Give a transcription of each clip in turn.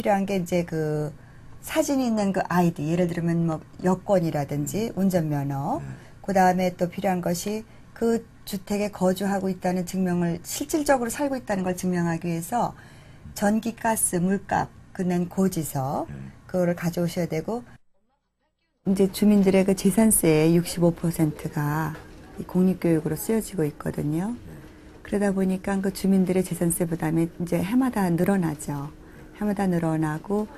필요한 게 이제 그 사진이 있는 그 아이디, 예를 들면 뭐 여권이라든지 운전면허, 그 다음에 또 필요한 것이 그 주택에 거주하고 있다는 증명을, 실질적으로 살고 있다는 걸 증명하기 위해서 전기, 가스, 물값, 그낸 고지서, 그거를 가져오셔야 되고, 이제 주민들의 그 재산세의 65%가 공립교육으로 쓰여지고 있거든요. 그러다 보니까 그 주민들의 재산세 부담이 이제 해마다 늘어나죠. 해마다 늘어나고,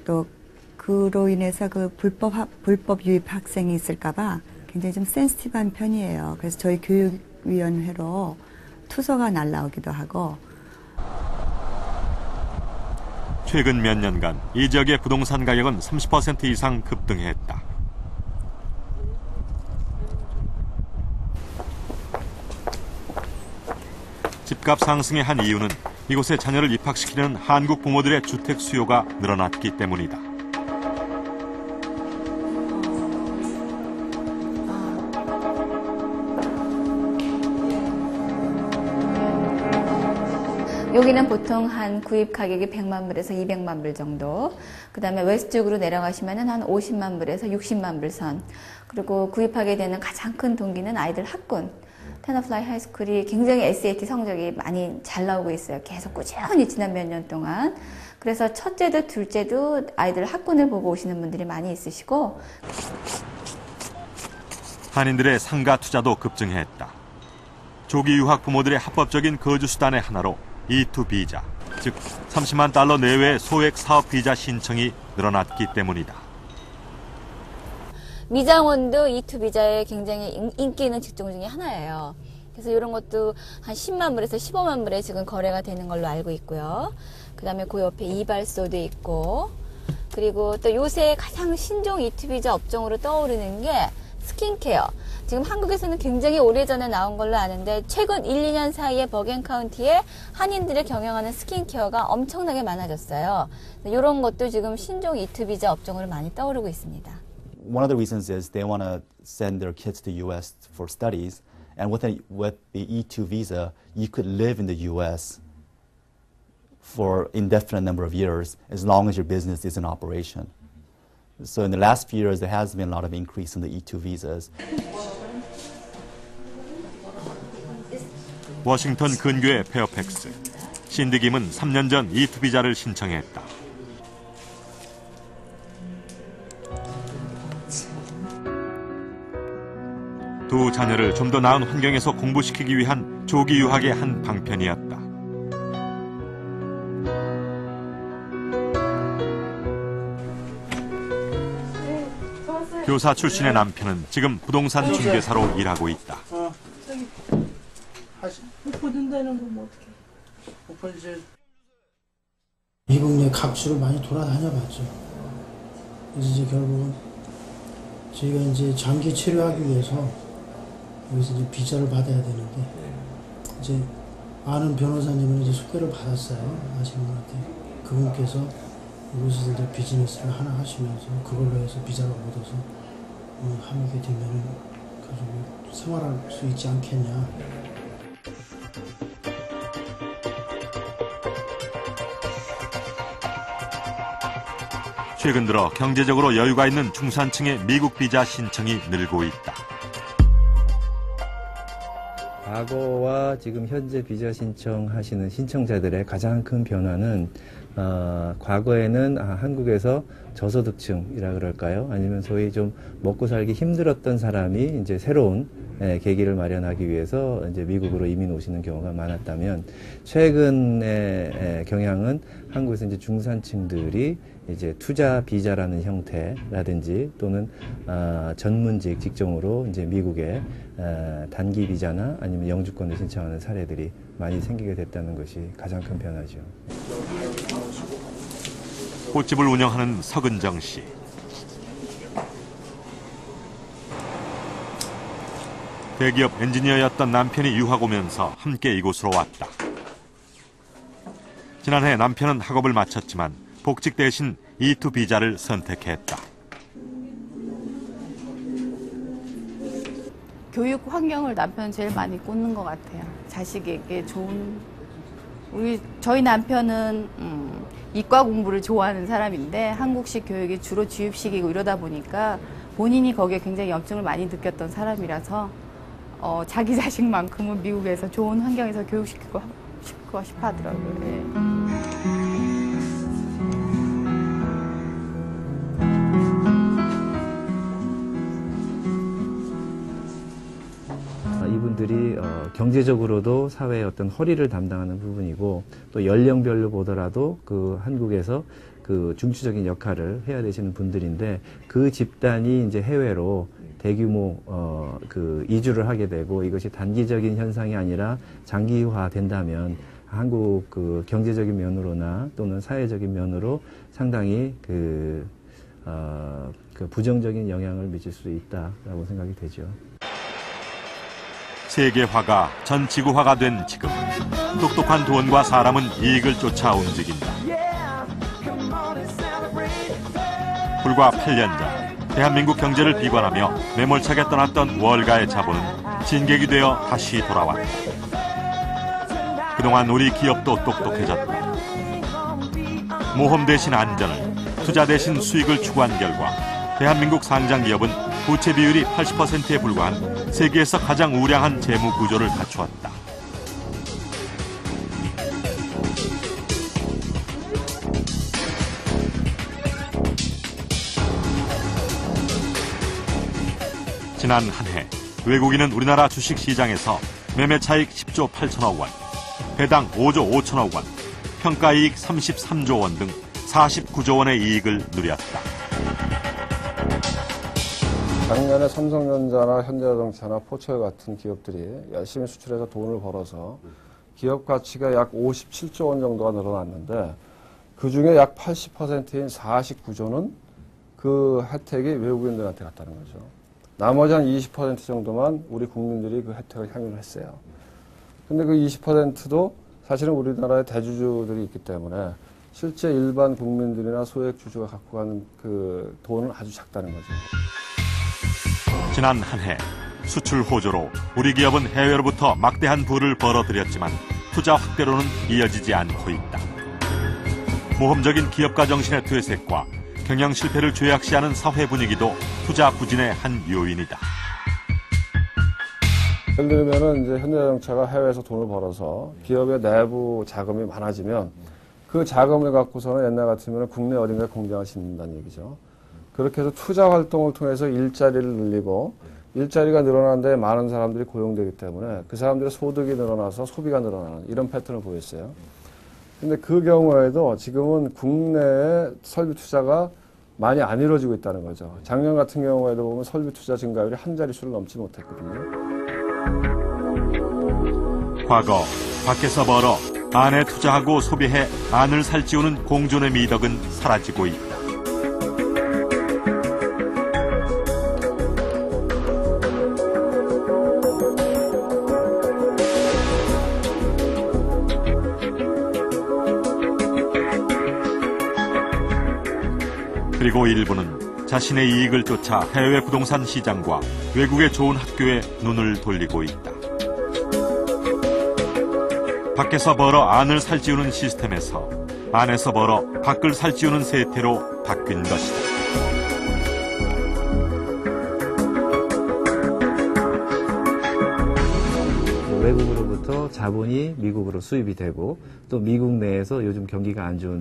또 그로 인해서 그 불법 유입 학생이 있을까봐 굉장히 좀 센시티브한 편이에요. 그래서 저희 교육위원회로 투서가 날라오기도 하고. 최근 몇 년간 이 지역의 부동산 가격은 30% 이상 급등했다. 집값 상승의 한 이유는 이곳에 자녀를 입학시키는 한국 부모들의 주택 수요가 늘어났기 때문이다. 여기는 보통 한 구입 가격이 100만 불에서 200만 불 정도. 그 다음에 웨스트 쪽으로 내려가시면은 한 50만 불에서 60만 불 선. 그리고 구입하게 되는 가장 큰 동기는 아이들 학군. 테너플라이 하이스쿨이 굉장히 SAT 성적이 많이 잘 나오고 있어요. 계속 꾸준히 지난 몇 년 동안. 그래서 첫째도 둘째도 아이들 학군을 보고 오시는 분들이 많이 있으시고. 한인들의 상가 투자도 급증했다. 조기 유학 부모들의 합법적인 거주 수단의 하나로 E2 비자, 즉 30만 달러 내외의 소액 사업 비자 신청이 늘어났기 때문이다. 미장원도 E2 비자에 굉장히 인기 있는 직종 중에 하나예요. 그래서 이런 것도 한 10만 불에서 15만 불에 지금 거래가 되는 걸로 알고 있고요. 그 다음에 그 옆에 이발소도 있고, 그리고 또 요새 가장 신종 E2 비자 업종으로 떠오르는 게 스킨케어. 지금 한국에서는 굉장히 오래전에 나온 걸로 아는데 최근 1, 2년 사이에 버겐 카운티에 한인들을 경영하는 스킨케어가 엄청나게 많아졌어요. 이런 것도 지금 신종 E2 비자 업종으로 많이 떠오르고 있습니다. One of the reasons is they want to send their kids to the U.S. for studies, and with the E2 visa, you could live in the U.S. for indefinite number of years as long as your business is in operation. So in the last few years, there has been a lot of increase in the E2 visas. 워싱턴 근교의 페어팩스. 신디 김은 3년 전 E2 비자를 신청했다. 두 자녀를 좀 더 나은 환경에서 공부시키기 위한 조기 유학의 한 방편이었다. 교사 출신의 남편은 지금 부동산 중개사로 일하고 있다. 오퍼 된다는 건 뭐 어떻게? 오퍼 이제 미국 내 각주를 많이 돌아다녀봤죠. 그래서 이제 결국은 저희가 이제 장기 체류하기 위해서 여기서 이제 비자를 받아야 되는데 이제 아는 변호사님을 이제 소개를 받았어요. 아시는 분한테. 그분께서 여기서 이제 비즈니스를 하나 하시면서 그걸로 해서 비자를 얻어서 하게 되면은 가지고 생활할 수 있지 않겠냐. 최근 들어 경제적으로 여유가 있는 중산층의 미국 비자 신청이 늘고 있다. 과거와 지금 현재 비자 신청하시는 신청자들의 가장 큰 변화는 과거에는 한국에서 저소득층이라 그럴까요? 아니면 소위 좀 먹고 살기 힘들었던 사람이 이제 새로운 계기를 마련하기 위해서 이제 미국으로 이민 오시는 경우가 많았다면 최근의 경향은 한국에서 이제 중산층들이 이제 투자 비자라는 형태라든지 또는 전문직 직종으로 이제 미국에 단기 비자나 아니면 영주권을 신청하는 사례들이 많이 생기게 됐다는 것이 가장 큰 변화죠. 꽃집을 운영하는 서근정 씨. 대기업 엔지니어였던 남편이 유학 오면서 함께 이곳으로 왔다. 지난해 남편은 학업을 마쳤지만 복직 대신 E2 비자를 선택했다. 교육 환경을 남편은 제일 많이 꽂는 것 같아요. 자식에게 좋은 저희 남편은 이과 공부를 좋아하는 사람인데 한국식 교육이 주로 주입식이고 이러다 보니까 본인이 거기에 굉장히 염증을 많이 느꼈던 사람이라서 자기 자식만큼은 미국에서 좋은 환경에서 교육시키고 싶어 하더라고요. 예. 이분들이 경제적으로도 사회의 어떤 허리를 담당하는 부분이고 또 연령별로 보더라도 그 한국에서 그 중추적인 역할을 해야 되시는 분들인데 그 집단이 이제 해외로 대규모 그 이주를 하게 되고 이것이 단기적인 현상이 아니라 장기화된다면 한국 그 경제적인 면으로나 또는 사회적인 면으로 상당히 그 부정적인 영향을 미칠 수 있다라고 생각이 되죠. 세계화가 전 지구화가 된 지금 똑똑한 돈과 사람은 이익을 쫓아 움직인다. 불과 8년 전 대한민국 경제를 비관하며 매몰차게 떠났던 월가의 자본은 진객이 되어 다시 돌아왔다. 그동안 우리 기업도 똑똑해졌다. 모험 대신 안전을, 투자 대신 수익을 추구한 결과 대한민국 상장 기업은 부채 비율이 80%에 불과한 세계에서 가장 우량한 재무 구조를 갖추었다. 지난 한 해 외국인은 우리나라 주식시장에서 매매 차익 10조 8천억 원, 배당 5조 5천억 원, 평가이익 33조 원 등 49조 원의 이익을 누렸다. 작년에 삼성전자나 현대자동차나 포철 같은 기업들이 열심히 수출해서 돈을 벌어서 기업 가치가 약 57조 원 정도가 늘어났는데 그중에 약 80%인 49조는 그 혜택이 외국인들한테 갔다는 거죠. 나머지 한 20% 정도만 우리 국민들이 그 혜택을 향유를 했어요. 근데 그 20%도 사실은 우리나라의 대주주들이 있기 때문에 실제 일반 국민들이나 소액 주주가 갖고 가는 그 돈은 아주 작다는 거죠. 지난 한 해 수출 호조로 우리 기업은 해외로부터 막대한 부를 벌어들였지만 투자 확대로는 이어지지 않고 있다. 모험적인 기업가 정신의 퇴색과 경영 실패를 죄악시하는 사회 분위기도 투자 부진의 한 요인이다. 예를 들면은 이제 현대자동차가 해외에서 돈을 벌어서 기업의 내부 자금이 많아지면 그 자금을 갖고서는 옛날 같으면 국내 어딘가에 공장을 짓는다는 얘기죠. 그렇게 해서 투자 활동을 통해서 일자리를 늘리고 일자리가 늘어나는 데 많은 사람들이 고용되기 때문에 그 사람들의 소득이 늘어나서 소비가 늘어나는 이런 패턴을 보였어요. 근데 그 경우에도 지금은 국내에 설비 투자가 많이 안 이루어지고 있다는 거죠. 작년 같은 경우에도 보면 설비 투자 증가율이 한 자릿수를 넘지 못했거든요. 과거 밖에서 벌어 안에 투자하고 소비해 안을 살찌우는 공존의 미덕은 사라지고 있다. 그리고 일부는 자신의 이익을 쫓아 해외 부동산 시장과 외국의 좋은 학교에 눈을 돌리고 있다. 밖에서 벌어 안을 살찌우는 시스템에서 안에서 벌어 밖을 살찌우는 세태로 바뀐 것이다. 외국으로부터 자본이 미국으로 수입이 되고 또 미국 내에서 요즘 경기가 안 좋은